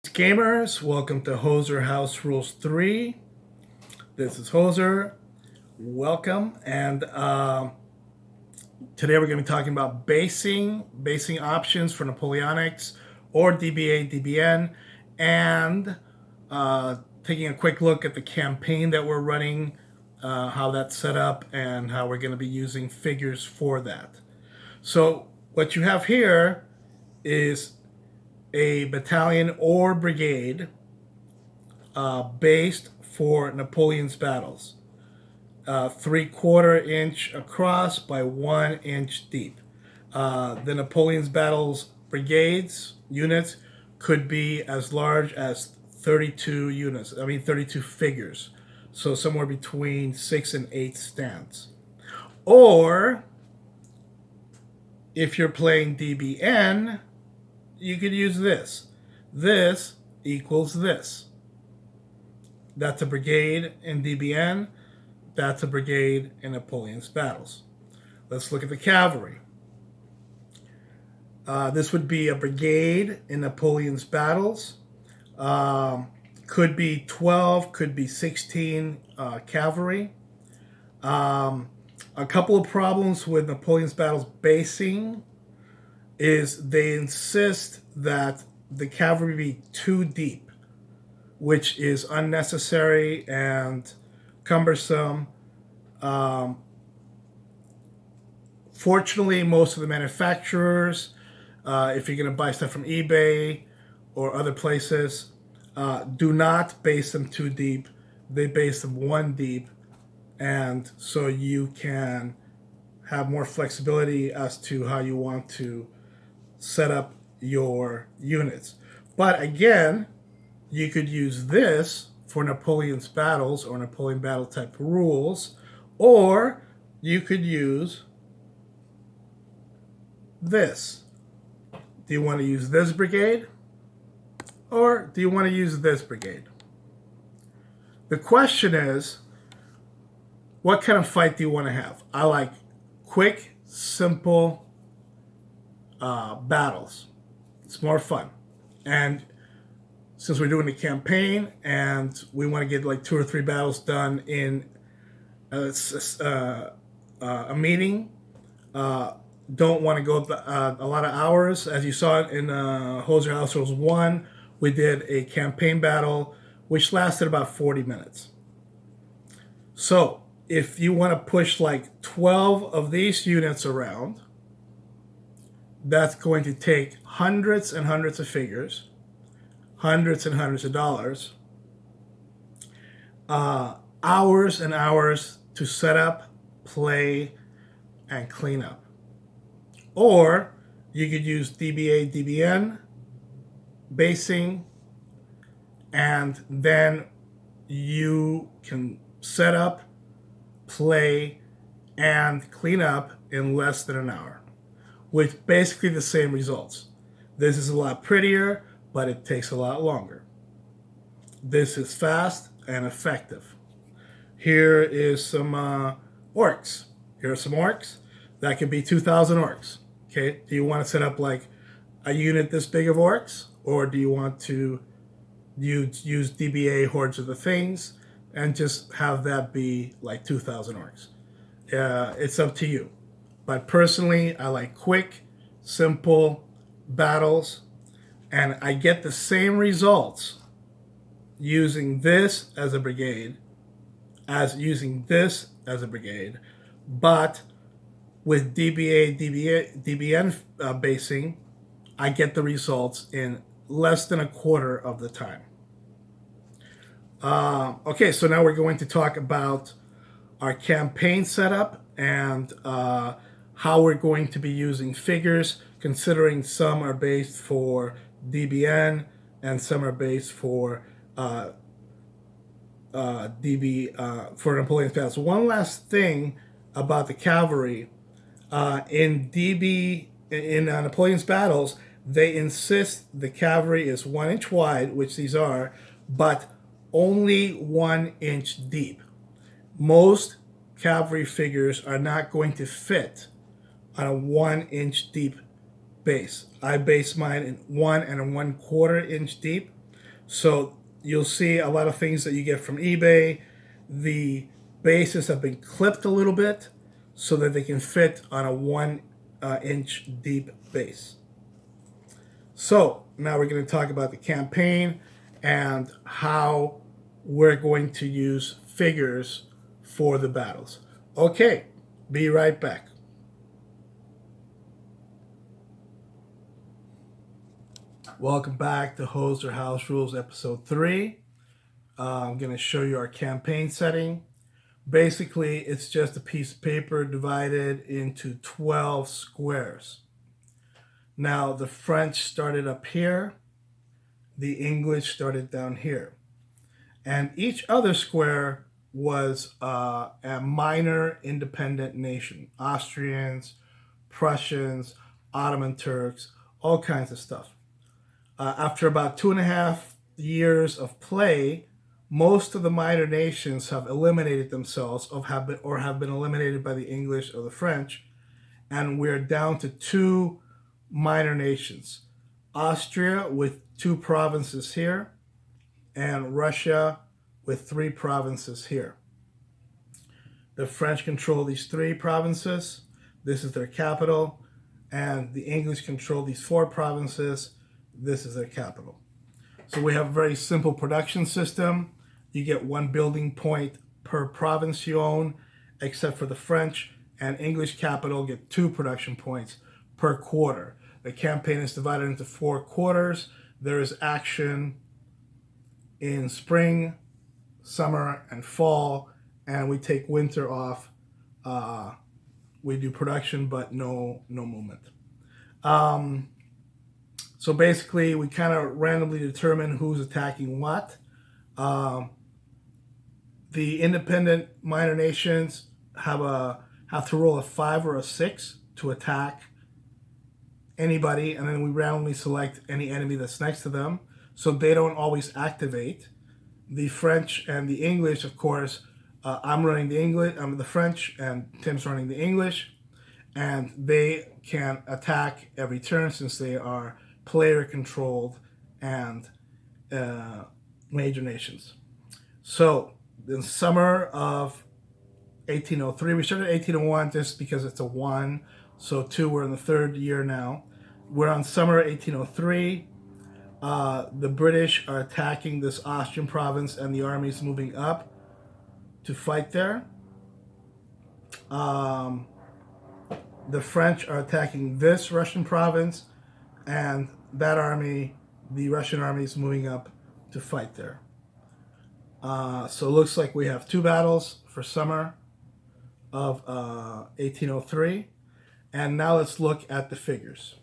Gamers, welcome to Hoser House Rules 3. This is Hoser. Welcome. And today we're going to be talking about basing options for Napoleonics or DBA, DBN, and taking a quick look at the campaign that we're running, how that's set up, and how we're going to be using figures for that. So what you have here is a battalion or brigade based for Napoleon's battles. 3/4 inch across by 1 inch deep. The Napoleon's battles brigades units could be as large as 32 units. 32 figures. So somewhere between 6 and 8 stands. Or if you're playing DBN, you could use this. This equals this. That's a brigade in DBN. That's a brigade in Napoleon's battles. Let's look at the cavalry. This would be a brigade in Napoleon's battles. Could be 12, could be 16 cavalry. A couple of problems with Napoleon's battles basing is they insist that the cavalry be too deep, which is unnecessary and cumbersome. Fortunately, most of the manufacturers, if you're going to buy stuff from eBay or other places, do not base them too deep. They base them 1 deep, and so you can have more flexibility as to how you want to set up your units. But again, you could use this for Napoleon's battles or Napoleon battle type rules, or you could use this. Do you want to use this brigade, or do you want to use this brigade? The question is, what kind of fight do you want to have? I like quick, simple battles. It's more fun. And since we're doing a campaign and we want to get like 2 or 3 battles done in a meeting, don't want to go a lot of hours. As you saw in Hoser House Rules 1, we did a campaign battle which lasted about 40 minutes. So if you want to push like 12 of these units around, that's going to take hundreds and hundreds of figures, hundreds and hundreds of dollars, hours and hours to set up, play, and clean up. Or you could use DBA, DBN, basing, and then you can set up, play, and clean up in less than an hour, with basically the same results. This is a lot prettier, but it takes a lot longer. This is fast and effective. Here is some orcs. Here are some orcs. That could be 2,000 orcs. Okay, do you want to set up like a unit this big of orcs, or do you want to use DBA Hordes of the Things and just have that be like 2,000 orcs? It's up to you. But personally, I like quick, simple battles, and I get the same results using this as a brigade as using this as a brigade, but with DBA, DBN basing, I get the results in less than 1/4 of the time. Okay, so now we're going to talk about our campaign setup and how we're going to be using figures, considering some are based for DBN and some are based for for Napoleon's battles. One last thing about the cavalry. In Napoleon's battles, they insist the cavalry is 1 inch wide, which these are, but only 1 inch deep. Most cavalry figures are not going to fit on a 1 inch deep base. I base mine in 1 1/4 inch deep. So you'll see a lot of things that you get from eBay. The bases have been clipped a little bit so that they can fit on a 1 inch deep base. So now we're going to talk about the campaign and how we're going to use figures for the battles. Okay, be right back. Welcome back to Hose or House Rules episode 3. I'm going to show you our campaign setting. Basically, it's just a piece of paper divided into 12 squares. Now, the French started up here. The English started down here. And each other square was a minor independent nation. Austrians, Prussians, Ottoman Turks, all kinds of stuff. After about 2.5 years of play, most of the minor nations have eliminated themselves or have been eliminated by the English or the French, and we're down to 2 minor nations. Austria with 2 provinces here, and Russia with 3 provinces here. The French control these 3 provinces. This is their capital. And the English control these 4 provinces. This is their capital. So we have a very simple production system. You get 1 building point per province you own, except for the French and English capital get 2 production points per quarter. The campaign is divided into 4 quarters. There is action in spring, summer, and fall, and we take winter off. We do production, but no movement. So basically, we kind of randomly determine who's attacking what. The independent minor nations have to roll a 5 or a 6 to attack anybody, and then we randomly select any enemy that's next to them, so they don't always activate. The French and the English, of course, I'm running the French, and Tim's running the English, and they can attack every turn since they are player controlled and major nations. So in summer of 1803, we started 1801 just because it's a 1, so 2, we're in the 3rd year now. We're on summer 1803. The British are attacking this Austrian province, and the army's moving up to fight there. The French are attacking this Russian province, and that army, the Russian army, is moving up to fight there. So it looks like we have 2 battles for summer of 1803. And now let's look at the figures.